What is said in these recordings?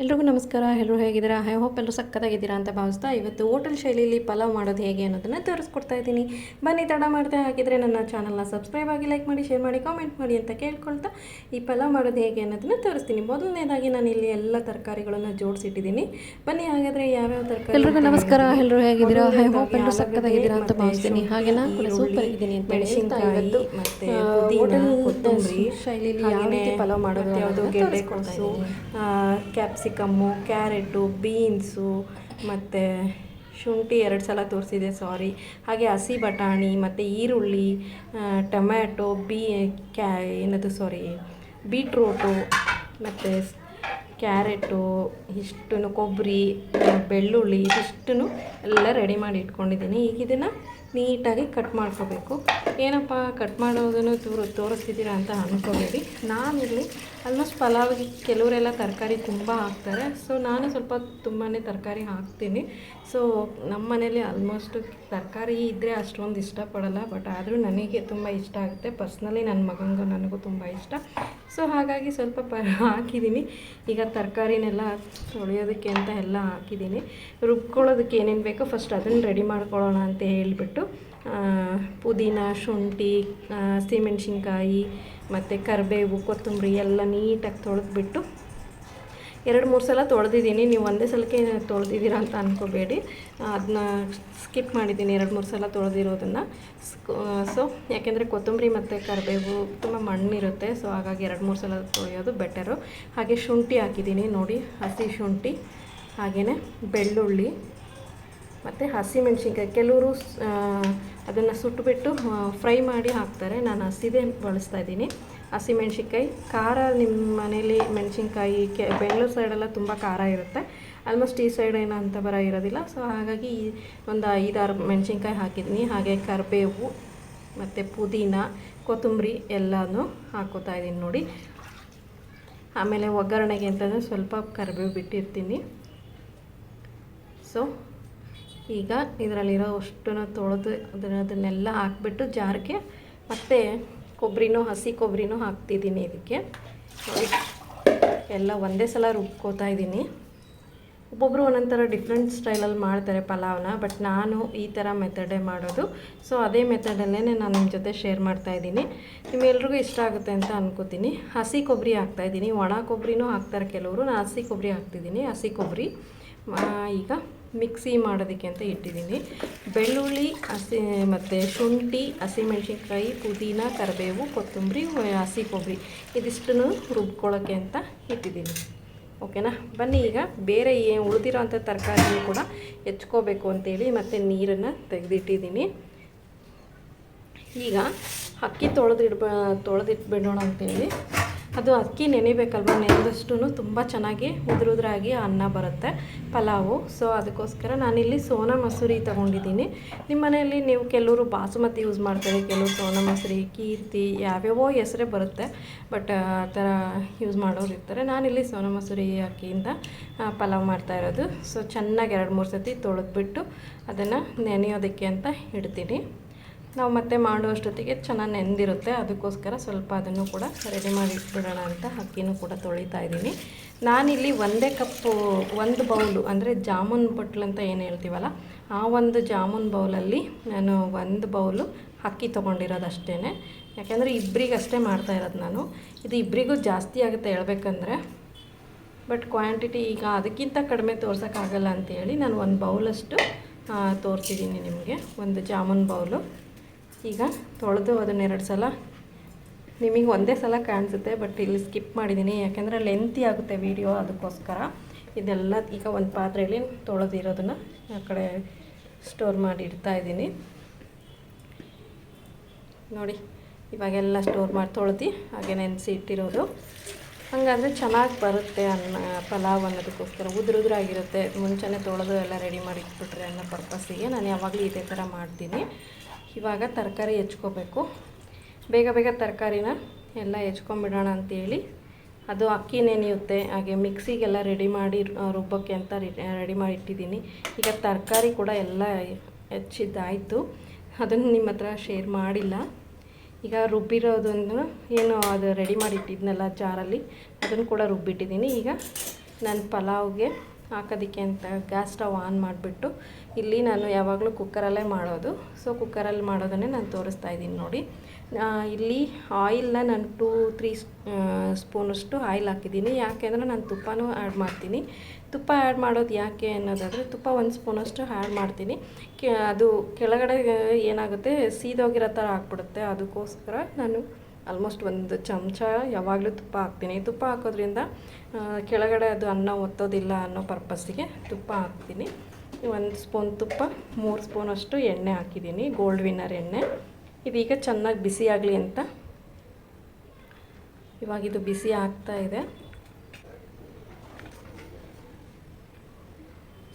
ಎಲ್ರಿಗೂ ನಮಸ್ಕಾರ. ಎಲ್ಲರೂ ಹೇಗಿದ್ದೀರಾ? ಐ ಹೋಪ್ ಎಲ್ಲರೂ ಸಕ್ಕತ್ತಾಗಿದ್ದೀರಾ ಅಂತ ಭಾವಿಸ್ತಾ ಇವತ್ತು ಹೋಟೆಲ್ ಶೈಲಿಯಲ್ಲಿ ಪಲಾವ್ ಮಾಡೋದು ಹೇಗೆ ಅನ್ನೋದನ್ನು ತೋರಿಸ್ಕೊಡ್ತಾ ಇದ್ದೀನಿ. ಬನ್ನಿ, ತಡ ಮಾಡ್ತಾ ಹಾಕಿದರೆ ನನ್ನ ಚಾನಲ್ನ ಸಬ್ಸ್ಕ್ರೈಬ್ ಆಗಿ, ಲೈಕ್ ಮಾಡಿ, ಶೇರ್ ಮಾಡಿ, ಕಾಮೆಂಟ್ ಮಾಡಿ ಅಂತ ಕೇಳ್ಕೊಳ್ತಾ ಈ ಪಲಾವ್ ಮಾಡೋದು ಹೇಗೆ ಅನ್ನೋದನ್ನು ತೋರಿಸ್ತೀನಿ. ಮೊದಲನೇದಾಗಿ ನಾನು ಇಲ್ಲಿ ಎಲ್ಲ ತರಕಾರಿಗಳನ್ನು ಜೋಡಿಸಿಟ್ಟಿದ್ದೀನಿ. ಬನ್ನಿ ಹಾಗಾದರೆ ಯಾವ್ಯಾವ ತರಕಾರಿ. ಎಲ್ರಿಗೂ ನಮಸ್ಕಾರ. ಎಲ್ಲರೂ ಹೇಗಿದ್ದೀರಾ? ಐ ಹೋಪ್ ಎಲ್ಲರೂ ಸಕ್ಕತ್ತಾಗಿದ್ದೀರಾ ಅಂತ ಭಾವಿಸ್ತೀನಿ. ಹಾಗೆ ನಾನು ಕೂಡ ಸೂಪರ್ ಇದ್ದೀನಿ ಅಂತ ಮೆಣಸಿನಕಾಯಿ ಮತ್ತು ಹೋಟೆಲ್ ಶೈಲಿಯಲ್ಲಿ ಯಾವ ರೀತಿ ಪಲಾವ್ ಮಾಡೋದು ಯಾವುದು ಗೆಡ್ಡೆಕೋಸು, ಕ್ಯಾಪ್ಸಿಕಮ್ಮು, ಕ್ಯಾರೆಟು, ಬೀನ್ಸು ಮತ್ತು ಶುಂಠಿ 2 ಸಲ ತೋರಿಸಿದೆ, ಸಾರಿ. ಹಾಗೆ ಹಸಿ ಬಟಾಣಿ ಮತ್ತು ಈರುಳ್ಳಿ, ಟೊಮ್ಯಾಟೊ, ಬೀಟ್ರೋಟು ಮತ್ತು ಕ್ಯಾರೆಟು, ಇಷ್ಟನ್ನು ಕೊಬ್ಬರಿ, ಬೆಳ್ಳುಳ್ಳಿ ಇದಿಷ್ಟನ್ನು ಎಲ್ಲ ರೆಡಿ ಮಾಡಿ ಇಟ್ಕೊಂಡಿದ್ದೀನಿ. ಈಗ ಇದನ್ನು ನೀಟಾಗಿ ಕಟ್ ಮಾಡ್ಕೋಬೇಕು. ಏನಪ್ಪ ಕಟ್ ಮಾಡೋದನ್ನು ತೋರಿಸ್ತಿದ್ದೀರಾ ಅಂತ ಅಂದ್ಕೋಬೇಡಿ. ನಾನಿಲ್ಲಿ ಆಲ್ಮೋಸ್ಟ್ ಪಲಾವಿಗೆ ಕೆಲವರೆಲ್ಲ ತರಕಾರಿ ತುಂಬ ಹಾಕ್ತಾರೆ, ಸೊ ನಾನು ಸ್ವಲ್ಪ ತುಂಬಾ ತರಕಾರಿ ಹಾಕ್ತೀನಿ. ಸೊ ನಮ್ಮ ಮನೇಲಿ ಆಲ್ಮೋಸ್ಟ್ ತರಕಾರಿ ಇದ್ದರೆ ಅಷ್ಟೊಂದು ಇಷ್ಟಪಡಲ್ಲ, ಬಟ್ ಆದರೂ ನನಗೆ ತುಂಬ ಇಷ್ಟ ಆಗುತ್ತೆ. ಪರ್ಸ್ನಲಿ ನನ್ನ ಮಗನಿಗೂ ನನಗೂ ತುಂಬ ಇಷ್ಟ. ಸೊ ಹಾಗಾಗಿ ಸ್ವಲ್ಪ ಹಾಕಿದ್ದೀನಿ. ಈಗ ತರಕಾರಿನೆಲ್ಲ ತೊಳೆಯೋದಕ್ಕೆ ಅಂತ ಎಲ್ಲ ಹಾಕಿದ್ದೀನಿ. ರುಬ್ಕೊಳ್ಳೋದಕ್ಕೆ ಏನೇನು ಬೇಕೋ ಫಸ್ಟ್ ಅದನ್ನು ರೆಡಿ ಮಾಡ್ಕೊಳ್ಳೋಣ ಅಂತ ಹೇಳಿಬಿಟ್ಟು ಪುದೀನ, ಶುಂಠಿ, ಹಸಿಮೆಣ್ಸಿನ್ಕಾಯಿ ಮತ್ತು ಕರಿಬೇವು, ಕೊತ್ತಂಬರಿ ಎಲ್ಲ ನೀಟಾಗಿ ತೊಳೆದ್ಬಿಟ್ಟು 2-3 ಸಲ ತೊಳೆದಿದ್ದೀನಿ. ನೀವು ಒಂದೇ ಸಲಕ್ಕೆ ತೊಳೆದಿದ್ದೀರಾ ಅಂತ ಅಂದ್ಕೋಬೇಡಿ, ಅದನ್ನ ಸ್ಕಿಪ್ ಮಾಡಿದ್ದೀನಿ 2-3 ಸಲ ತೊಳೆದಿರೋದನ್ನು. ಸೊ ಯಾಕೆಂದರೆ ಕೊತ್ತಂಬರಿ ಮತ್ತು ಕರಿಬೇವು ತುಂಬ ಮಣ್ಣಿರುತ್ತೆ, ಸೊ ಹಾಗಾಗಿ 2-3 ಸಲ ತೊಳೆಯೋದು ಬೆಟರು. ಹಾಗೆ ಶುಂಠಿ ಹಾಕಿದ್ದೀನಿ ನೋಡಿ, ಹಸಿ ಶುಂಠಿ, ಹಾಗೆಯೇ ಬೆಳ್ಳುಳ್ಳಿ ಮತ್ತು ಹಸಿಮೆಣ್ಸಿನ್ಕಾಯಿ. ಕೆಲವರು ಅದನ್ನು ಸುಟ್ಟುಬಿಟ್ಟು ಫ್ರೈ ಮಾಡಿ ಹಾಕ್ತಾರೆ, ನಾನು ಹಸಿದೇ ಬಳಸ್ತಾ ಇದ್ದೀನಿ. ಹಸಿಮೆಣ್ಸಿನ್ಕಾಯಿ ಖಾರ, ನಿಮ್ಮ ಮನೇಲಿ ಮೆಣಸಿನ್ಕಾಯಿ ಬೆಂಗಳೂರು ಸೈಡೆಲ್ಲ ತುಂಬ ಖಾರ ಇರುತ್ತೆ, ಆಲ್ಮೋಸ್ಟ್ ಈ ಸೈಡ್ ಏನೋ ಅಂತ ಇರೋದಿಲ್ಲ. ಸೊ ಹಾಗಾಗಿ ಒಂದು 5-6 ಮೆಣಸಿನ್ಕಾಯಿ ಹಾಕಿದ್ದೀನಿ. ಹಾಗೆ ಕರಿಬೇವು ಮತ್ತು ಪುದೀನ, ಕೊತ್ತಂಬರಿ ಎಲ್ಲನೂ ಹಾಕೋತಾ ಇದ್ದೀನಿ ನೋಡಿ. ಆಮೇಲೆ ಒಗ್ಗರಣೆಗೆ ಅಂತಂದರೆ ಸ್ವಲ್ಪ ಕರಿಬೇವು ಬಿಟ್ಟಿರ್ತೀನಿ. ಸೊ ಈಗ ಇದರಲ್ಲಿರೋ ಅಷ್ಟನ್ನು ತೊಳೆದು ಅದನ್ನೆಲ್ಲ ಹಾಕ್ಬಿಟ್ಟು ಜಾರ್ಗೆ ಮತ್ತು ಹಸಿ ಕೊಬ್ಬರಿನೂ ಹಾಕ್ತಿದ್ದೀನಿ. ಇದಕ್ಕೆ ಎಲ್ಲ ಒಂದೇ ಸಲ ರುಬ್ಕೋತಾ ಇದ್ದೀನಿ. ಒಬ್ಬೊಬ್ಬರು ಒಂದೊಂಥರ ಡಿಫ್ರೆಂಟ್ ಸ್ಟೈಲಲ್ಲಿ ಮಾಡ್ತಾರೆ ಪಲಾವ್ನ, ಬಟ್ ನಾನು ಈ ಥರ ಮೆಥಡೇ ಮಾಡೋದು. ಸೊ ಅದೇ ಮೆಥಡಲ್ಲೇ ನಾನು ನಿಮ್ಮ ಜೊತೆ ಶೇರ್ ಮಾಡ್ತಾಯಿದ್ದೀನಿ. ನಿಮ್ಮೆಲ್ರಿಗೂ ಇಷ್ಟ ಆಗುತ್ತೆ ಅಂತ ಅನ್ಕೋತೀನಿ. ಹಸಿ ಕೊಬ್ಬರಿ ಹಾಕ್ತಾಯಿದ್ದೀನಿ, ಒಣ ಕೊಬ್ಬರಿನೂ ಹಾಕ್ತಾರೆ ಕೆಲವರು, ನಾನು ಹಸಿ ಕೊಬ್ಬರಿ ಹಾಕ್ತಿದ್ದೀನಿ. ಹಸಿ ಕೊಬ್ಬರಿ ಈಗ ಮಿಕ್ಸಿ ಮಾಡೋದಕ್ಕೆ ಅಂತ ಇಟ್ಟಿದ್ದೀನಿ. ಬೆಳ್ಳುಳ್ಳಿ, ಮತ್ತು ಶುಂಠಿ, ಹಸಿಮೆಣ್ಸಿನ್ಕಾಯಿ, ಪುದೀನ, ಕರಿಬೇವು, ಕೊತ್ತಂಬರಿ, ಹಸಿ ಕೊಬ್ಬರಿ ಇದಿಷ್ಟನ್ನು ರುಬ್ಕೊಳ್ಳೋಕ್ಕೆ ಅಂತ ಇಟ್ಟಿದ್ದೀನಿ. ಓಕೆನಾ? ಬನ್ನಿ ಈಗ ಬೇರೆ ಉಳಿದಿರೋ ಅಂಥ ತರಕಾರಿನೂ ಕೂಡ ಹೆಚ್ಕೋಬೇಕು ಅಂತೇಳಿ ಮತ್ತು ನೀರನ್ನು ತೆಗೆದಿಟ್ಟಿದ್ದೀನಿ. ಈಗ ಅಕ್ಕಿ ತೊಳೆದಿಟ್ಬಿಡೋಣ ಅಂತೇಳಿ. ಅದು ಅಕ್ಕಿ ನೆನೆಬೇಕಲ್ವ, ನೆನೆದಷ್ಟು ತುಂಬ ಚೆನ್ನಾಗಿ ಉದುರಾಗಿ ಅನ್ನ ಬರುತ್ತೆ ಪಲಾವು. ಸೊ ಅದಕ್ಕೋಸ್ಕರ ನಾನಿಲ್ಲಿ ಸೋನಾ ಮಸೂರಿ ತೊಗೊಂಡಿದ್ದೀನಿ. ನಿಮ್ಮ ಮನೆಯಲ್ಲಿ ನೀವು ಕೆಲವರು ಬಾಸುಮತಿ ಯೂಸ್ ಮಾಡ್ತಾರೆ, ಕೆಲವರು ಸೋನಾ ಮಸೂರಿ, ಕೀರ್ತಿ, ಯಾವ್ಯಾವೋ ಹೆಸರೇ ಬರುತ್ತೆ, ಬಟ್ ಆ ಥರ ಯೂಸ್ ಮಾಡೋರು ಇರ್ತಾರೆ. ನಾನಿಲ್ಲಿ ಸೋನಾ ಮಸೂರಿ ಅಕ್ಕಿಯಿಂದ ಪಲಾವ್ ಮಾಡ್ತಾಯಿರೋದು. ಸೊ ಚೆನ್ನಾಗಿ 2-3 ಸತಿ ತೊಳೆದ್ಬಿಟ್ಟು ಅದನ್ನು ನೆನೆಯೋದಕ್ಕೆ ಅಂತ ಇಡ್ತೀನಿ. ನಾವು ಮತ್ತೆ ಮಾಡುವಷ್ಟೊತ್ತಿಗೆ ಚೆನ್ನಾಗಿ ನೆಂದಿರುತ್ತೆ, ಅದಕ್ಕೋಸ್ಕರ ಸ್ವಲ್ಪ ಅದನ್ನು ಕೂಡ ರೆಡಿ ಮಾಡಿ ಇಟ್ಬಿಡೋಣ ಅಂತ ಅಕ್ಕಿನೂ ಕೂಡ ತೊಳಿತಾ ಇದ್ದೀನಿ. ನಾನಿಲ್ಲಿ 1 ಕಪ್ಪು 1 ಬೌಲು ಅಂದರೆ ಜಾಮೂನ್ ಬಟ್ಲು ಅಂತ ಏನು ಹೇಳ್ತೀವಲ್ಲ, ಆ ಒಂದು ಜಾಮೂನ್ ಬೌಲಲ್ಲಿ ನಾನು 1 ಬೌಲು ಅಕ್ಕಿ ತೊಗೊಂಡಿರೋದು ಅಷ್ಟೇ. ಯಾಕೆಂದರೆ ಇಬ್ಬರಿಗಷ್ಟೇ ಮಾಡ್ತಾಯಿರೋದು ನಾನು. ಇದು ಇಬ್ಬರಿಗೂ ಜಾಸ್ತಿ ಆಗುತ್ತೆ ಹೇಳ್ಬೇಕಂದ್ರೆ, ಬಟ್ ಕ್ವಾಂಟಿಟಿ ಈಗ ಅದಕ್ಕಿಂತ ಕಡಿಮೆ ತೋರ್ಸೋಕ್ಕಾಗಲ್ಲ ಅಂತೇಳಿ ನಾನು 1 ಬೌಲಷ್ಟು ತೋರಿಸಿದ್ದೀನಿ ನಿಮಗೆ. 1 ಜಾಮೂನ್ ಬೌಲು. ಈಗ ತೊಳೆದು ಅದನ್ನು 2 ಸಲ, ನಿಮಗೆ ಒಂದೇ ಸಲ ಕಾಣಿಸುತ್ತೆ, ಬಟ್ ಇಲ್ಲಿ ಸ್ಕಿಪ್ ಮಾಡಿದ್ದೀನಿ ಯಾಕೆಂದರೆ ಲೆಂತಿ ಆಗುತ್ತೆ ವಿಡಿಯೋ, ಅದಕ್ಕೋಸ್ಕರ. ಇದೆಲ್ಲ ಈಗ ಒಂದು ಪಾತ್ರೆಯಲ್ಲಿ ತೊಳೆದಿರೋದನ್ನು ಆ ಕಡೆ ಸ್ಟೋರ್ ಮಾಡಿ ಇಡ್ತಾಯಿದ್ದೀನಿ ನೋಡಿ. ಇವಾಗೆಲ್ಲ ಸ್ಟೋರ್ ಮಾಡಿ ತೊಳೆದು ಹಾಗೆ ನೆನೆಸಿ ಇಟ್ಟಿರೋದು, ಹಾಗಾದರೆ ಚೆನ್ನಾಗಿ ಬರುತ್ತೆ ಪಲಾವ್ ಅನ್ನೋದಕ್ಕೋಸ್ಕರ. ಉದುರಾಗಿರುತ್ತೆ, ಮುಂಚೆನೇ ತೊಳೆದು ಎಲ್ಲ ರೆಡಿ ಮಾಡಿ ಇಟ್ಬಿಟ್ರೆ ಅನ್ನೋ ಪರ್ಪಸ್ಸಿಗೆ ನಾನು ಯಾವಾಗಲೂ ಇದೇ ಥರ ಮಾಡ್ತೀನಿ. ಇವಾಗ ತರಕಾರಿ ಹೆಚ್ಕೋಬೇಕು, ಬೇಗ ತರಕಾರಿನ ಎಲ್ಲ ಹೆಚ್ಕೊಂಬಿಡೋಣ ಅಂತೇಳಿ. ಅದು ಅಕ್ಕಿ ನೆನೆಯುತ್ತೆ, ಹಾಗೆ ಮಿಕ್ಸಿಗೆಲ್ಲ ರೆಡಿ ಮಾಡಿ ರುಬ್ಬಕ್ಕೆ ಅಂತ ರೆಡಿ ಮಾಡಿ ಇಟ್ಟಿದ್ದೀನಿ. ಈಗ ತರಕಾರಿ ಕೂಡ ಎಲ್ಲ ಹೆಚ್ಚಿದ್ದಾಯಿತು, ಅದನ್ನು ನಿಮ್ಮ ಹತ್ರ ಶೇರ್ ಮಾಡಿಲ್ಲ. ಈಗ ರುಬ್ಬಿರೋದನ್ನು ಏನು ಅದು ರೆಡಿ ಮಾಡಿ ಇಟ್ಟಿದ್ನಲ್ಲ ಜಾರಲ್ಲಿ, ಅದನ್ನು ಕೂಡ ರುಬ್ಬಿಟ್ಟಿದ್ದೀನಿ. ಈಗ ನಾನು ಪಲಾವ್ಗೆ ಹಾಕೋದಕ್ಕೆ ಅಂತ ಗ್ಯಾಸ್ ಸ್ಟವ್ ಆನ್ ಮಾಡಿಬಿಟ್ಟು ಇಲ್ಲಿ ನಾನು ಯಾವಾಗಲೂ ಕುಕ್ಕರಲ್ಲೇ ಮಾಡೋದು. ಸೊ ಕುಕ್ಕರಲ್ಲಿ ಮಾಡೋದನ್ನೇ ನಾನು ತೋರಿಸ್ತಾ ಇದ್ದೀನಿ ನೋಡಿ. ಇಲ್ಲಿ ಆಯಿಲ್ನ ನಾನು 2-3 ಸ್ಪೂನಷ್ಟು ಆಯಿಲ್ ಹಾಕಿದ್ದೀನಿ. ಯಾಕೆ ಅಂದರೆ ನಾನು ತುಪ್ಪನೂ ಆ್ಯಡ್ ಮಾಡ್ತೀನಿ. ತುಪ್ಪ ಆ್ಯಡ್ ಮಾಡೋದು ಯಾಕೆ ಅನ್ನೋದಾದರೆ, ತುಪ್ಪ 1 ಸ್ಪೂನಷ್ಟು ಆ್ಯಡ್ ಮಾಡ್ತೀನಿ. ಅದು ಕೆಳಗಡೆ ಏನಾಗುತ್ತೆ, ಸೀದೋಗಿರೋ ಥರ ಆಗ್ಬಿಡುತ್ತೆ. ಅದಕ್ಕೋಸ್ಕರ ನಾನು ಆಲ್ಮೋಸ್ಟ್ 1 ಚಮಚ ಯಾವಾಗಲೂ ತುಪ್ಪ ಹಾಕ್ತೀನಿ. ತುಪ್ಪ ಹಾಕೋದ್ರಿಂದ ಕೆಳಗಡೆ ಅದು ಅನ್ನ ಒತ್ತೋದಿಲ್ಲ ಅನ್ನೋ ಪರ್ಪಸ್ಸಿಗೆ ತುಪ್ಪ ಹಾಕ್ತೀನಿ. 1 ಸ್ಪೂನ್ ತುಪ್ಪ, 3 ಸ್ಪೂನಷ್ಟು ಎಣ್ಣೆ ಹಾಕಿದ್ದೀನಿ, ಗೋಲ್ಡ್ ವಿನ್ನರ್ ಎಣ್ಣೆ. ಇದೀಗ ಚೆನ್ನಾಗಿ ಬಿಸಿ ಆಗಲಿ ಅಂತ ಇವಾಗಿದು ಬಿಸಿ ಆಗ್ತಾ ಇದೆ.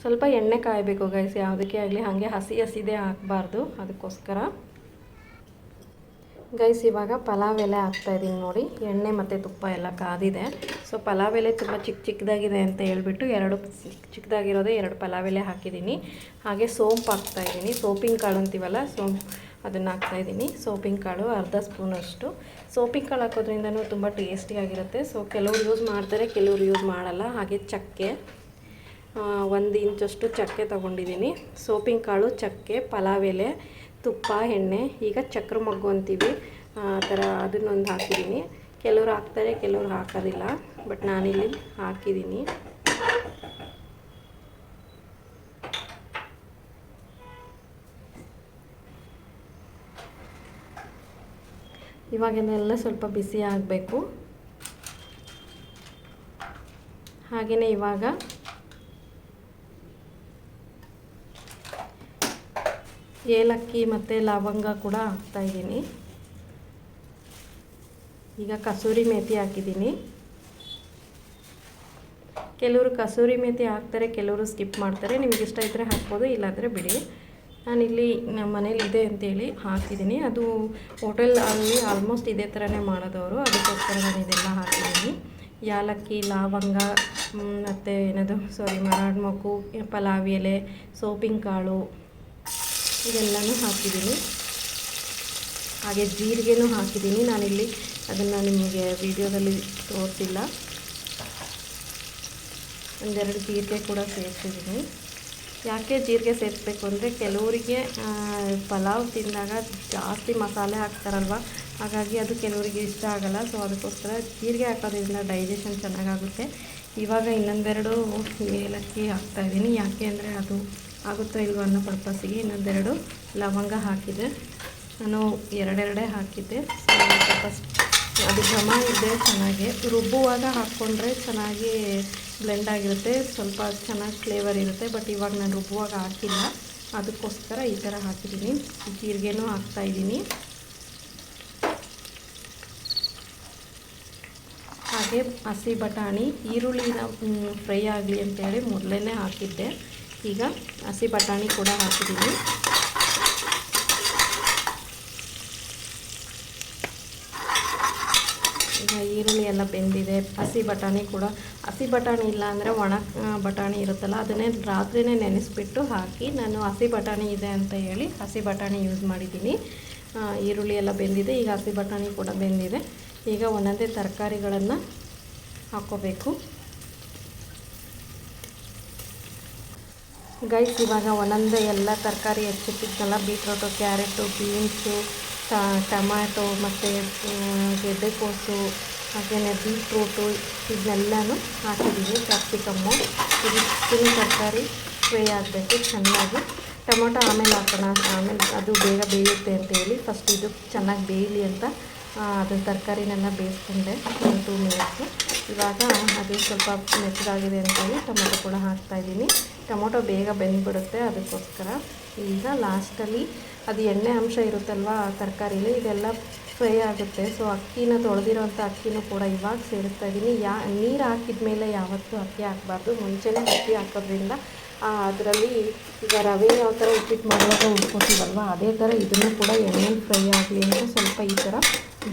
ಸ್ವಲ್ಪ ಎಣ್ಣೆ ಕಾಯಬೇಕು ಗೈಸ್, ಯಾವುದಕ್ಕೆ ಆಗಲಿ ಹಾಗೆ ಹಸಿದೇ ಹಾಕಬಾರ್ದು. ಅದಕ್ಕೋಸ್ಕರ ಗೈಸ್ ಇವಾಗ ಪಲಾವ್ ಎಲೆ ಹಾಕ್ತಾಯಿದ್ದೀನಿ ನೋಡಿ. ಎಣ್ಣೆ ಮತ್ತು ತುಪ್ಪ ಎಲ್ಲ ಕಾದಿದೆ. ಸೊ ಪಲಾವ್ ಎಲೆ ತುಂಬ ಚಿಕ್ಕದಾಗಿದೆ ಅಂತ ಹೇಳ್ಬಿಟ್ಟು 2 ಚಿಕ್ಕದಾಗಿರೋದೇ 2 ಪಲಾವ್ ಎಲೆ ಹಾಕಿದ್ದೀನಿ. ಹಾಗೆ ಸೋಂಪು ಹಾಕ್ತಾಯಿದ್ದೀನಿ, ಸೋಪಿನ ಕಾಳು ಅಂತೀವಲ್ಲ, ಅದನ್ನು ಹಾಕ್ತಾಯಿದ್ದೀನಿ. ಸೋಪಿನ ಕಾಳು ಅರ್ಧ ಸ್ಪೂನಷ್ಟು. ಸೋಪಿನ ಕಾಳು ಹಾಕೋದ್ರಿಂದನೂ ತುಂಬ ಟೇಸ್ಟಿಯಾಗಿರುತ್ತೆ. ಸೊ ಕೆಲವರು ಯೂಸ್ ಮಾಡ್ತಾರೆ, ಕೆಲವರು ಯೂಸ್ ಮಾಡಲ್ಲ. ಹಾಗೆ ಚಕ್ಕೆ 1 ಇಂಚಷ್ಟು ಚಕ್ಕೆ ತೊಗೊಂಡಿದ್ದೀನಿ. ಸೋಪಿನ ಕಾಳು, ಚಕ್ಕೆ, ಪಲಾವ್ ಎಲೆ, ತುಪ್ಪ, ಎಣ್ಣೆ. ಈಗ ಚಕ್ರ ಮೊಗ್ಗು ಅಂತೀವಿ ಆ ಥರ ಅದನ್ನೊಂದು ಹಾಕಿದ್ದೀನಿ. ಕೆಲವರು ಹಾಕ್ತಾರೆ, ಕೆಲವರು ಹಾಕೋದಿಲ್ಲ, ಬಟ್ ನಾನಿಲ್ಲಿ ಹಾಕಿದ್ದೀನಿ. ಇವಾಗೆಲ್ಲ ಸ್ವಲ್ಪ ಬಿಸಿ ಆಗಬೇಕು. ಹಾಗೆಯೇ ಇವಾಗ ಏಲಕ್ಕಿ ಮತ್ತು ಲವಂಗ ಕೂಡ ಹಾಕ್ತಾಯಿದ್ದೀನಿ. ಈಗ ಕಸೂರಿ ಮೇಥಿ ಹಾಕಿದ್ದೀನಿ. ಕೆಲವರು ಕಸೂರಿ ಮೇಥಿ ಹಾಕ್ತಾರೆ, ಕೆಲವರು ಸ್ಕಿಪ್ ಮಾಡ್ತಾರೆ. ನಿಮಗೆ ಇಷ್ಟ ಇದ್ದರೆ ಹಾಕ್ಬೋದು, ಇಲ್ಲಾಂದರೆ ಬಿಡಿ. ನಾನಿಲ್ಲಿ ನಮ್ಮ ಮನೇಲಿ ಇದೆ ಅಂತೇಳಿ ಹಾಕಿದ್ದೀನಿ. ಅದು ಹೋಟೆಲಲ್ಲಿ ಆಲ್ಮೋಸ್ಟ್ ಇದೇ ಥರನೇ ಮಾಡೋದವರು, ಅದಕ್ಕೋಸ್ಕರ ನಾನು ಇದೆಲ್ಲ ಹಾಕಿದ್ದೀನಿ. ಏಲಕ್ಕಿ, ಲವಂಗ ಮತ್ತು ಮರಾಠ ಮೊಗ್ಗು, ಪಲಾವ್ ಎಲೆ, ಸೋಪಿನ ಕಾಳು ಇದೆಲ್ಲನೂ ಹಾಕಿದ್ದೀನಿ. ಹಾಗೆ ಜೀರಿಗೆನೂ ಹಾಕಿದ್ದೀನಿ. ನಾನಿಲ್ಲಿ ಅದನ್ನು ನಿಮಗೆ ವಿಡಿಯೋದಲ್ಲಿ ತೋರಿಸಿಲ್ಲ. 1-2 ಜೀರಿಗೆ ಕೂಡ ಸೇರಿಸಿದ್ದೀನಿ. ಯಾಕೆ ಜೀರಿಗೆ ಸೇರಿಸ್ಬೇಕು ಅಂದರೆ, ಕೆಲವರಿಗೆ ಪಲಾವ್ ತಿಂದಾಗ ಜಾಸ್ತಿ ಮಸಾಲೆ ಹಾಕ್ತಾರಲ್ವ, ಹಾಗಾಗಿ ಅದು ಕೆಲವರಿಗೆ ಇಷ್ಟ ಆಗೋಲ್ಲ. ಸೊ ಅದಕ್ಕೋಸ್ಕರ ಜೀರಿಗೆ ಹಾಕೋದ್ರಿಂದ ಡೈಜೆಷನ್ ಚೆನ್ನಾಗಾಗುತ್ತೆ. ಇವಾಗ 1-2 ಏಲಕ್ಕಿ ಹಾಕ್ತಾಯಿದ್ದೀನಿ. ಯಾಕೆ ಅಂದರೆ ಅದು ಆಗುತ್ತೋ ಇಲ್ವೋ ಅನ್ನೋ ಪರ್ಪಸ್ಸಿಗೆ 1-2 ಲವಂಗ ಹಾಕಿದೆ. ನಾನು 2 ಹಾಕಿದ್ದೆ. ಅದು ಘಮ ಇದೆ ಚೆನ್ನಾಗಿ. ರುಬ್ಬುವಾಗ ಹಾಕ್ಕೊಂಡ್ರೆ ಚೆನ್ನಾಗಿ ಬ್ಲೆಂಡ್ ಆಗಿರುತ್ತೆ, ಸ್ವಲ್ಪ ಚೆನ್ನಾಗಿ ಫ್ಲೇವರ್ ಇರುತ್ತೆ. ಬಟ್ ಇವಾಗ ನಾನು ರುಬ್ಬುವಾಗ ಹಾಕಿಲ್ಲ, ಅದಕ್ಕೋಸ್ಕರ ಈ ಥರ ಹಾಕಿದ್ದೀನಿ. ಜೀರಿಗೆನೂ ಹಾಕ್ತಾಯಿದ್ದೀನಿ. ಹಾಗೆ ಹಸಿ ಬಟಾಣಿ, ಈರುಳ್ಳಿನ ಫ್ರೈ ಆಗಲಿ ಅಂತೇಳಿ ಮೊದಲೇ ಹಾಕಿದ್ದೆ. ಈಗ ಹಸಿ ಬಟಾಣಿ ಕೂಡ ಹಾಕಿದ್ದೀನಿ. ಈಗ ಈರುಳ್ಳಿ ಎಲ್ಲ ಬೆಂದಿದೆ. ಹಸಿ ಬಟಾಣಿ ಇಲ್ಲ ಅಂದರೆ ಒಣ ಬಟಾಣಿ ಇರುತ್ತಲ್ಲ, ಅದನ್ನೇ ರಾತ್ರಿನೇ ನೆನೆಸ್ಬಿಟ್ಟು ಹಾಕಿ, ನಾನು ಹಸಿ ಬಟಾಣಿ ಇದೆ ಅಂತ ಹೇಳಿ ಹಸಿ ಬಟಾಣಿ ಯೂಸ್ ಮಾಡಿದ್ದೀನಿ. ಈರುಳ್ಳಿ ಎಲ್ಲ ಬೆಂದಿದೆ. ಈಗ ಹಸಿ ಬಟಾಣಿ ಕೂಡ ಬೆಂದಿದೆ. ಈಗ ಒಂದೊಂದೇ ತರಕಾರಿಗಳನ್ನು ಹಾಕ್ಕೋಬೇಕು ಗೈಸ್. ಇವಾಗ ಒಂದೊಂದೇ ಎಲ್ಲ ತರಕಾರಿ ಹೆಚ್ಚಿಟ್ಟಿದ್ನಲ್ಲ, ಬೀಟ್ರೋಟು, ಕ್ಯಾರೆಟು, ಬೀನ್ಸು, ಟೊಮ್ಯಾಟೊ ಮತ್ತು ಗೆಡ್ಡೆಕೋಸು, ಹಾಗೆಯೇ ಬೀಟ್ರೂಟು ಇದನ್ನೆಲ್ಲನೂ ಹಾಕಿದ್ದೀವಿ. ಕ್ಯಾಪ್ಸಿಕಮ್ಮು, ಇದಿಷ್ಟು ತರಕಾರಿ ಫ್ರೈ ಆಗಬೇಕು ಚೆನ್ನಾಗಿ. ಟೊಮೊಟೊ ಆಮೇಲೆ ಹಾಕೋಣ, ಆಮೇಲೆ ಅದು ಬೇಗ ಬೇಯುತ್ತೆ ಅಂತೇಳಿ ಫಸ್ಟ್ ಇದು ಚೆನ್ನಾಗಿ ಬೇಯಲಿ ಅಂತ ಅದು ತರಕಾರಿನೆಲ್ಲ ಬೇಯಿಸ್ಕೊಂಡೆ 2 ಮಿನಿಟ್ಸು. ಇವಾಗ ಅದು ಸ್ವಲ್ಪ ಮೆತ್ತಗಾಗಿದೆ ಅಂತೇಳಿ ಟೊಮೊಟೊ ಕೂಡ ಹಾಕ್ತಾಯಿದ್ದೀನಿ. ಟೊಮೊಟೊ ಬೇಗ ಬೆಂದ್ಬಿಡುತ್ತೆ, ಅದಕ್ಕೋಸ್ಕರ. ಈಗ ಲಾಸ್ಟಲ್ಲಿ ಅದು ಎಣ್ಣೆ ಅಂಶ ಇರುತ್ತಲ್ವ ಆ ತರಕಾರಿಲಿ, ಇದೆಲ್ಲ ಫ್ರೈ ಆಗುತ್ತೆ. ಸೊ ಅಕ್ಕಿನ ತೊಳೆದಿರೋಂಥ ಅಕ್ಕಿನೂ ಕೂಡ ಇವಾಗ ಸೇರಿಸ್ತಾಯಿದ್ದೀನಿ. ನೀರು ಹಾಕಿದ ಮೇಲೆ ಯಾವತ್ತೂ ಅಕ್ಕಿ ಹಾಕಬಾರ್ದು, ಮುಂಚೆನೇ ಅಕ್ಕಿ ಹಾಕೋದ್ರಿಂದ ಅದರಲ್ಲಿ ಈಗ ರವೆ ಯಾವ ಥರ ಉಪ್ಪಿಟ್ಟು ಮಾಡುವಾಗ ಉಳ್ಕೊತೀವಲ್ವ, ಅದೇ ಥರ ಇದನ್ನು ಕೂಡ ಎಣ್ಣೆಲಿ ಫ್ರೈ ಆಗಲಿ ಅಂತ ಸ್ವಲ್ಪ ಈ ಥರ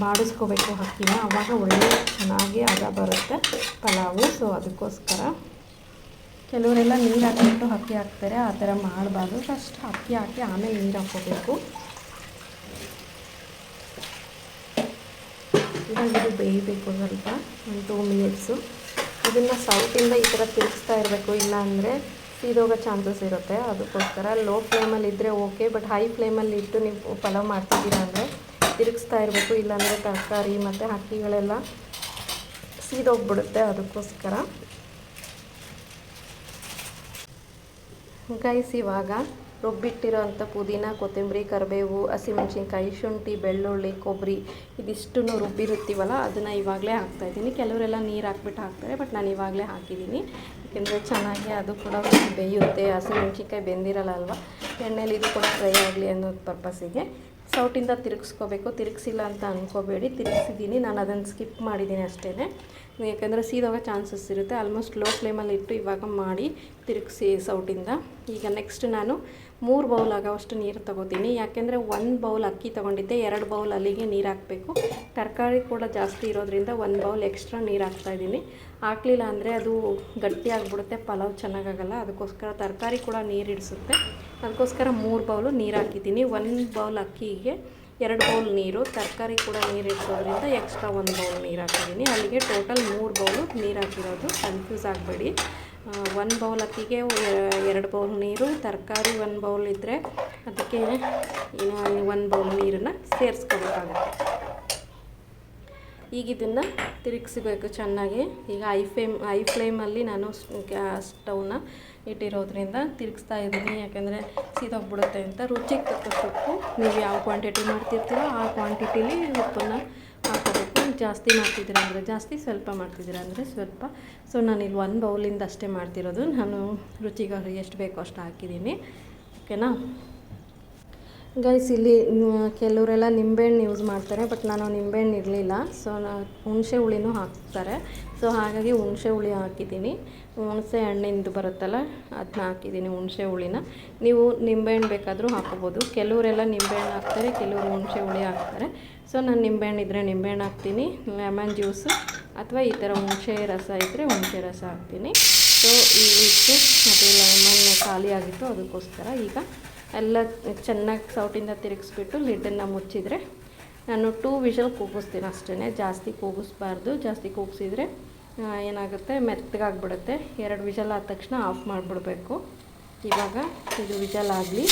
ಬಾಡಿಸ್ಕೋಬೇಕು ಅಕ್ಕಿನ. ಆವಾಗ ಒಳ್ಳೆ ಚೆನ್ನಾಗಿ ಬರುತ್ತೆ ಪಲಾವು. ಸೊ ಅದಕ್ಕೋಸ್ಕರ ಕೆಲವರೆಲ್ಲ ನೀರು ಹಾಕಿಬಿಟ್ಟು ಅಕ್ಕಿ ಹಾಕ್ತಾರೆ, ಆ ಥರ ಮಾಡಬಾರ್ದು. ಫಸ್ಟ್ ಅಕ್ಕಿ ಹಾಕಿ ಆಮೇಲೆ ನೀರು ಹಾಕ್ಕೋಬೇಕು. ಇವಾಗ ಇದು ಬೇಯಬೇಕು ಸ್ವಲ್ಪ, 1-2 ಮಿನಿಟ್ಸು. ಇದನ್ನು ಸೌಟಿಂದ ಈ ಥರ ತಿರುಗಿಸ್ತಾ ಇರಬೇಕು, ಇಲ್ಲ ಅಂದರೆ ಸೀದೋಗೋ ಚಾನ್ಸಸ್ ಇರುತ್ತೆ. ಅದಕ್ಕೋಸ್ಕರ ಲೋ ಫ್ಲೇಮಲ್ಲಿ ಇದ್ದರೆ ಓಕೆ, ಬಟ್ ಹೈ ಫ್ಲೇಮಲ್ಲಿ ಇಟ್ಟು ನೀವು ಪಲಾವ್ ಮಾಡ್ತಿದ್ದೀರಾ ಅಂದರೆ ತಿರುಗಿಸ್ತಾ ಇರಬೇಕು, ಇಲ್ಲಾಂದರೆ ತರಕಾರಿ ಮತ್ತು ಅಕ್ಕಿಗಳೆಲ್ಲ ಸೀದೋಗ್ಬಿಡುತ್ತೆ. ಅದಕ್ಕೋಸ್ಕರ ಗೈಸ್ ಇವಾಗ ರುಬ್ಬಿಟ್ಟಿರೋ ಅಂಥ ಪುದೀನ, ಕೊತ್ತಂಬರಿ, ಕರಿಬೇವು, ಹಸಿಮೆಣ್ಸಿನ್ಕಾಯಿ, ಶುಂಠಿ, ಬೆಳ್ಳುಳ್ಳಿ, ಕೊಬ್ಬರಿ ಇದಿಷ್ಟನ್ನು ರುಬ್ಬಿರುತ್ತೀವಲ್ಲ ಅದನ್ನು ಇವಾಗಲೇ ಹಾಕ್ತಾಯಿದ್ದೀನಿ. ಕೆಲವರೆಲ್ಲ ನೀರು ಹಾಕ್ಬಿಟ್ಟು ಹಾಕ್ತಾರೆ, ಬಟ್ ನಾನು ಇವಾಗಲೇ ಹಾಕಿದ್ದೀನಿ. ಯಾಕೆಂದರೆ ಚೆನ್ನಾಗಿ ಅದು ಕೂಡ ಬೇಯುತ್ತೆ. ಹಸಿಮೆಣ್ಸಿನ್ಕಾಯಿ ಬೆಂದಿರಲ್ಲ ಅಲ್ವಾ, ಎಣ್ಣೆಲಿ ಇದು ಕೂಡ ಫ್ರೈ ಆಗಲಿ ಅನ್ನೋದು ಪರ್ಪಸ್ಸಿಗೆ ಸೌಟಿಂದ ತಿರುಗಿಸ್ಕೋಬೇಕು. ತಿರುಗಿಸಿಲ್ಲ ಅಂತ ಅಂದ್ಕೋಬೇಡಿ, ತಿರುಗಿಸಿದ್ದೀನಿ, ನಾನು ಅದನ್ನು ಸ್ಕಿಪ್ ಮಾಡಿದ್ದೀನಿ ಅಷ್ಟೇ. ಯಾಕಂದರೆ ಸೀದೋಗೋ ಚಾನ್ಸಸ್ ಇರುತ್ತೆ. ಆಲ್ಮೋಸ್ಟ್ ಲೋ ಫ್ಲೇಮಲ್ಲಿ ಇಟ್ಟು ಇವಾಗ ಮಾಡಿ ತಿರುಗಿಸಿ ಸೌಟಿಂದ. ಈಗ ನೆಕ್ಸ್ಟ್ ನಾನು 3 ಬೌಲ್ ಆಗೋವಷ್ಟು ನೀರು ತೊಗೋತೀನಿ. ಯಾಕೆಂದರೆ 1 ಬೌಲ್ ಅಕ್ಕಿ ತೊಗೊಂಡಿದ್ದೆ, 2 ಬೌಲ್ ಅಲ್ಲಿಗೆ ನೀರು ಹಾಕಬೇಕು. ತರಕಾರಿ ಕೂಡ ಜಾಸ್ತಿ ಇರೋದ್ರಿಂದ 1 ಬೌಲ್ ಎಕ್ಸ್ಟ್ರಾ ನೀರು ಹಾಕ್ತಾಯಿದ್ದೀನಿ. ಹಾಕಲಿಲ್ಲ ಅಂದರೆ ಅದು ಗಟ್ಟಿಯಾಗಿಬಿಡುತ್ತೆ, ಪಲಾವ್ ಚೆನ್ನಾಗಾಗಲ್ಲ. ಅದಕ್ಕೋಸ್ಕರ ತರಕಾರಿ ಕೂಡ ನೀರು ಹಿಡಿಸುತ್ತೆ. ಅದಕ್ಕೋಸ್ಕರ 3 ಬೌಲು ನೀರು ಹಾಕಿದ್ದೀನಿ. 1 ಬೌಲ್ ಅಕ್ಕಿಗೆ 2 ಬೌಲ್ ನೀರು, ತರಕಾರಿ ಕೂಡ ನೀರು ಇಡ್ಸೋದ್ರಿಂದ ಎಕ್ಸ್ಟ್ರಾ 1 ಬೌಲ್ ನೀರು ಹಾಕಿದ್ದೀನಿ. ಅಲ್ಲಿಗೆ ಟೋಟಲ್ 3 ಬೌಲು ನೀರು ಹಾಕಿರೋದು, ಕನ್ಫ್ಯೂಸ್ ಆಗಬೇಡಿ. 1 ಬೌಲ್ ಅಕ್ಕಿಗೆ 2 ಬೌಲ್ ನೀರು, ತರಕಾರಿ 1 ಬೌಲ್ ಇದ್ದರೆ ಅದಕ್ಕೆ ಇನ್ನು 1 ಬೌಲ್ ನೀರನ್ನು ಸೇರಿಸ್ಕೋಬೇಕಾಗುತ್ತೆ. ಈಗ ಇದನ್ನು ತಿರುಗಿಸ್ಬೇಕು ಚೆನ್ನಾಗಿ. ಈಗ ಐ ಫ್ಲೇಮಲ್ಲಿ ನಾನು ಸ್ಟವ್ನ ಇಟ್ಟಿರೋದ್ರಿಂದ ತಿರುಗಿಸ್ತಾ ಇದ್ದೀನಿ, ಯಾಕೆಂದರೆ ಸೀದೋಗ್ಬಿಡುತ್ತೆ ಅಂತ. ರುಚಿಗೆ ತಕ್ಕಷ್ಟು ಉಪ್ಪು, ನೀವು ಯಾವ ಕ್ವಾಂಟಿಟಿ ಮಾಡ್ತಿರ್ತೀರೋ ಆ ಕ್ವಾಂಟಿಟಿಲಿ ಉಪ್ಪನ್ನು ಹಾಕೋಬೇಕು. ಜಾಸ್ತಿ ಮಾಡ್ತಿದ್ದೀರ ಅಂದರೆ ಜಾಸ್ತಿ, ಸ್ವಲ್ಪ ಮಾಡ್ತಿದ್ದೀರ ಅಂದರೆ ಸ್ವಲ್ಪ. ಸೊ ನಾನಿಲ್ಲಿ 1 ಬೌಲಿಂದ ಅಷ್ಟೇ ಮಾಡ್ತಿರೋದು. ನಾನು ರುಚಿಗೆ ಎಷ್ಟು ಬೇಕೋ ಅಷ್ಟು ಹಾಕಿದ್ದೀನಿ, ಓಕೆನಾ ಗೈಸ್. ಇಲ್ಲಿ ಕೆಲವರೆಲ್ಲ ನಿಂಬೆಹಣ್ಣು ಯೂಸ್ ಮಾಡ್ತಾರೆ, ಬಟ್ ನಾನು ನಿಂಬೆಹಣ್ಣು ಇರಲಿಲ್ಲ, ಸೊ ಹುಣಸೆ ಹುಳಿನೂ ಹಾಕ್ತಾರೆ. ಸೊ ಹಾಗಾಗಿ ಹುಣಸೆ ಹುಳಿ ಹಾಕಿದ್ದೀನಿ. ಹುಣಸೆ ಹಣ್ಣಿಂದು ಬರುತ್ತಲ್ಲ ಅದನ್ನ ಹಾಕಿದ್ದೀನಿ, ಹುಣಸೆ ಹುಳಿನ. ನೀವು ನಿಂಬೆಹಣ್ಣು ಬೇಕಾದರೂ ಹಾಕೋಬೋದು. ಕೆಲವರೆಲ್ಲ ನಿಂಬೆಹಣ್ಣು ಹಾಕ್ತಾರೆ, ಕೆಲವರು ಹುಣಸೆ ಹುಳಿ ಹಾಕ್ತಾರೆ. ಸೊ ನಾನು ನಿಂಬೆಹಣ್ಣು ಇದ್ದರೆ ನಿಂಬೆಹಣ್ಣು ಹಾಕ್ತೀನಿ, ಲೆಮನ್ ಜ್ಯೂಸು ಅಥವಾ ಈ ಥರ ಹುಣಸೆ ರಸ ಇದ್ದರೆ ಹುಣಸೆ ರಸ ಹಾಕ್ತೀನಿ. ಸೊ ಇಷ್ಟು ಮತ್ತು ಲೆಮನ್ ಖಾಲಿ ಆಗಿತ್ತು, ಅದಕ್ಕೋಸ್ಕರ ಈಗ ಎಲ್ಲ ಚೆನ್ನಾಗಿ ಸೌಟಿಂದ ತಿರುಗಿಸ್ಬಿಟ್ಟು ಲಿಡ್ಡನ್ನು ಮುಚ್ಚಿದರೆ ನಾನು 2 ವಿಷಲ್ ಕೂಗಿಸ್ತೀನಿ ಅಷ್ಟೇ. ಜಾಸ್ತಿ ಕೂಗಿಸ್ಬಾರ್ದು, ಜಾಸ್ತಿ ಕೂಗಿಸಿದ್ರೆ ಏನಾಗುತ್ತೆ, ಮೆತ್ತಗಾಗ್ಬಿಡುತ್ತೆ. 2 ವಿಷಲ್ ಆದ ತಕ್ಷಣ ಆಫ್ ಮಾಡಿಬಿಡ್ಬೇಕು. ಇವಾಗ ಇದು ವಿಷಲ್ ಆಗಲಿ,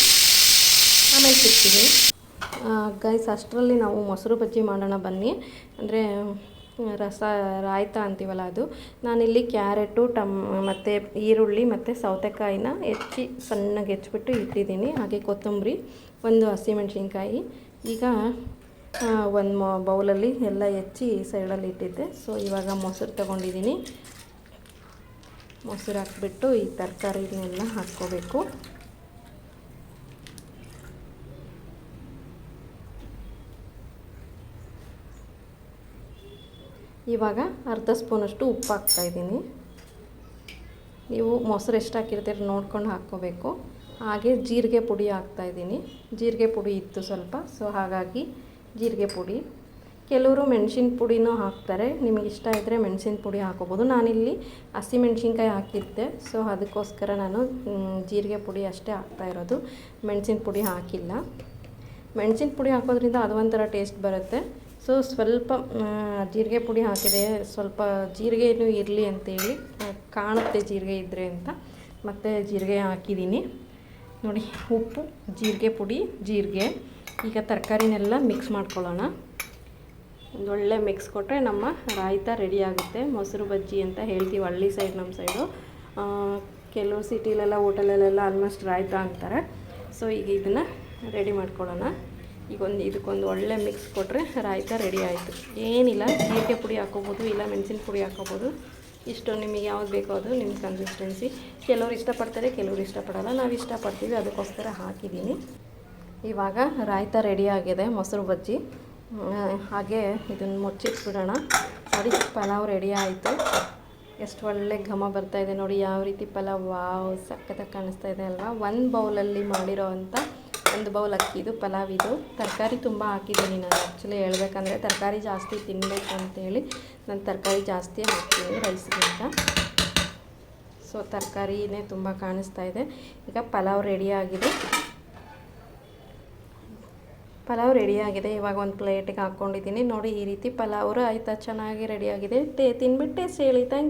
ಆಮೇಲೆ ಸಿಗ್ತೀನಿ ಗೈಸ್. ಅಷ್ಟರಲ್ಲಿ ನಾವು ಮೊಸರು ಬಜ್ಜಿ ಮಾಡೋಣ ಬನ್ನಿ. ಅಂದರೆ ರಾಯ್ತ ಅಂತೀವಲ್ಲ ಅದು. ನಾನಿಲ್ಲಿ ಕ್ಯಾರೆಟು ಮತ್ತು ಈರುಳ್ಳಿ ಮತ್ತು ಸೌತೆಕಾಯಿನ ಸಣ್ಣಗೆ ಹೆಚ್ಚಿಬಿಟ್ಟು ಇಟ್ಟಿದ್ದೀನಿ. ಹಾಗೆ ಕೊತ್ತಂಬರಿ, 1 ಹಸಿಮೆಣ್ಸಿನ್ಕಾಯಿ. ಈಗ 1 ಬೌಲಲ್ಲಿ ಎಲ್ಲ ಹೆಚ್ಚಿ ಸೈಡಲ್ಲಿ ಇಟ್ಟಿದ್ದೆ. ಸೊ ಇವಾಗ ಮೊಸರು ತೊಗೊಂಡಿದ್ದೀನಿ. ಮೊಸರು ಹಾಕ್ಬಿಟ್ಟು ಈ ತರಕಾರಿನೆಲ್ಲ ಹಾಕ್ಕೋಬೇಕು. ಇವಾಗ ಅರ್ಧ ಸ್ಪೂನಷ್ಟು ಉಪ್ಪು ಹಾಕ್ತಾಯಿದ್ದೀನಿ. ನೀವು ಮೊಸರು ಎಷ್ಟು ಹಾಕಿರ್ತೀರ ನೋಡ್ಕೊಂಡು ಹಾಕ್ಕೋಬೇಕು. ಹಾಗೆ ಜೀರಿಗೆ ಪುಡಿ ಹಾಕ್ತಾಯಿದ್ದೀನಿ. ಜೀರಿಗೆ ಪುಡಿ ಇತ್ತು ಸ್ವಲ್ಪ, ಸೊ ಹಾಗಾಗಿ ಜೀರಿಗೆ ಪುಡಿ. ಕೆಲವರು ಮೆಣಸಿನ ಪುಡಿನೂ ಹಾಕ್ತಾರೆ, ನಿಮಗೆ ಇಷ್ಟ ಇದ್ದರೆ ಮೆಣಸಿನ ಪುಡಿ ಹಾಕೋಬೋದು. ನಾನಿಲ್ಲಿ ಹಸಿಮೆಣ್ಸಿನ್ಕಾಯಿ ಹಾಕಿದ್ದೆ, ಸೊ ಅದಕ್ಕೋಸ್ಕರ ನಾನು ಜೀರಿಗೆ ಪುಡಿ ಅಷ್ಟೇ ಹಾಕ್ತಾಯಿರೋದು, ಮೆಣಸಿನ ಪುಡಿ ಹಾಕಿಲ್ಲ. ಮೆಣಸಿನ ಪುಡಿ ಹಾಕೋದ್ರಿಂದ ಅದು ಒಂಥರ ಟೇಸ್ಟ್ ಬರುತ್ತೆ. ಸೊ ಸ್ವಲ್ಪ ಜೀರಿಗೆ ಪುಡಿ ಹಾಕಿದೆ, ಸ್ವಲ್ಪ ಜೀರಿಗೆನೂ ಇರಲಿ ಅಂತೇಳಿ, ಕಾಣುತ್ತೆ ಜೀರಿಗೆ ಇದ್ದರೆ ಅಂತ ಮತ್ತು ಜೀರಿಗೆ ಹಾಕಿದ್ದೀನಿ ನೋಡಿ. ಉಪ್ಪು, ಜೀರಿಗೆ ಪುಡಿ, ಜೀರಿಗೆ. ಈಗ ತರಕಾರಿನೆಲ್ಲ ಮಿಕ್ಸ್ ಮಾಡ್ಕೊಳ್ಳೋಣ. ಒಂದೊಳ್ಳೆ ಮಿಕ್ಸ್ ಕೊಟ್ಟರೆ ನಮ್ಮ ರಾಯ್ತ ರೆಡಿ ಆಗುತ್ತೆ. ಮೊಸರು ಬಜ್ಜಿ ಅಂತ ಹೇಳ್ತೀವಿ ಹಳ್ಳಿ ಸೈಡ್, ನಮ್ಮ ಸೈಡು. ಕೆಲವು ಸಿಟಿಲೆಲ್ಲ ಹೋಟೆಲಲ್ಲೆಲ್ಲ ಆಲ್ಮೋಸ್ಟ್ ರಾಯ್ತ ಅಂತಾರೆ. ಸೊ ಈಗ ಇದನ್ನು ರೆಡಿ ಮಾಡ್ಕೊಳ್ಳೋಣ. ಈಗ ಇದಕ್ಕೊಂದು ಒಳ್ಳೆ ಮಿಕ್ಸ್ ಕೊಟ್ಟರೆ ರಾಯ್ತ ರೆಡಿ ಆಯಿತು. ಏನಿಲ್ಲ, ಜೀರಿಗೆ ಪುಡಿ ಹಾಕೋಬೋದು, ಇಲ್ಲ ಮೆಣಸಿನ ಪುಡಿ ಹಾಕೋಬೋದು. ಇಷ್ಟು ನಿಮಗೆ ಯಾವ್ದು ಬೇಕೋ ಅದು ನಿಮ್ಮ ಕನ್ಸಿಸ್ಟೆನ್ಸಿ. ಕೆಲವ್ರು ಇಷ್ಟಪಡ್ತಾರೆ, ಕೆಲವ್ರು ಇಷ್ಟಪಡಲ್ಲ. ನಾವು ಇಷ್ಟಪಡ್ತೀವಿ, ಅದಕ್ಕೋಸ್ಕರ ಹಾಕಿದ್ದೀನಿ. ಇವಾಗ ರಾಯ್ತ ರೆಡಿ ಆಗಿದೆ, ಮೊಸರು ಬಜ್ಜಿ. ಹಾಗೆ ಇದನ್ನು ಮುಚ್ಚಿಟ್ಬಿಡೋಣ. ನೋಡಿ, ಪಲಾವ್ ರೆಡಿ ಆಯಿತು. ಎಷ್ಟು ಒಳ್ಳೆ ಘಮ ಬರ್ತಾಯಿದೆ ನೋಡಿ, ಯಾವ ರೀತಿ ಪಲಾವ್, ವಾವ್ ಸಖತ್ತಾಗಿ ಕಾಣಿಸ್ತಾ ಇದೆ ಅಲ್ವಾ. 1 ಬೌಲಲ್ಲಿ ಮಾಡಿರೋ ಅಂಥ 1 ಬೌಲ್ ಅಕ್ಕಿದು ಪಲಾವ್ ಇದು. ತರಕಾರಿ ತುಂಬ ಹಾಕಿದ್ದೀನಿ ನಾನು. ಆ್ಯಕ್ಚುಲಿ ಹೇಳ್ಬೇಕಂದ್ರೆ ತರಕಾರಿ ಜಾಸ್ತಿ ತಿನ್ನಬೇಕು ಅಂತೇಳಿ ನಾನು ತರಕಾರಿ ಜಾಸ್ತಿ ಹಾಕ್ತೀನಿ ರೈಸ್ಗಿಂತ. ಸೊ ತರಕಾರಿನೇ ತುಂಬ ಕಾಣಿಸ್ತಾ ಇದೆ. ಈಗ ಪಲಾವ್ ರೆಡಿಯಾಗಿದೆ. ಇವಾಗ ಒಂದು ಪ್ಲೇಟಿಗೆ ಹಾಕ್ಕೊಂಡಿದ್ದೀನಿ ನೋಡಿ. ಈ ರೀತಿ ಪಲಾವ್ ಆಯಿತಾ, ಚೆನ್ನಾಗಿ ರೆಡಿಯಾಗಿದೆ. ತಿನ್ಬಿಟ್ಟು ಟೇಸ್ಟ್ ಹೇಳಿ. Thank you.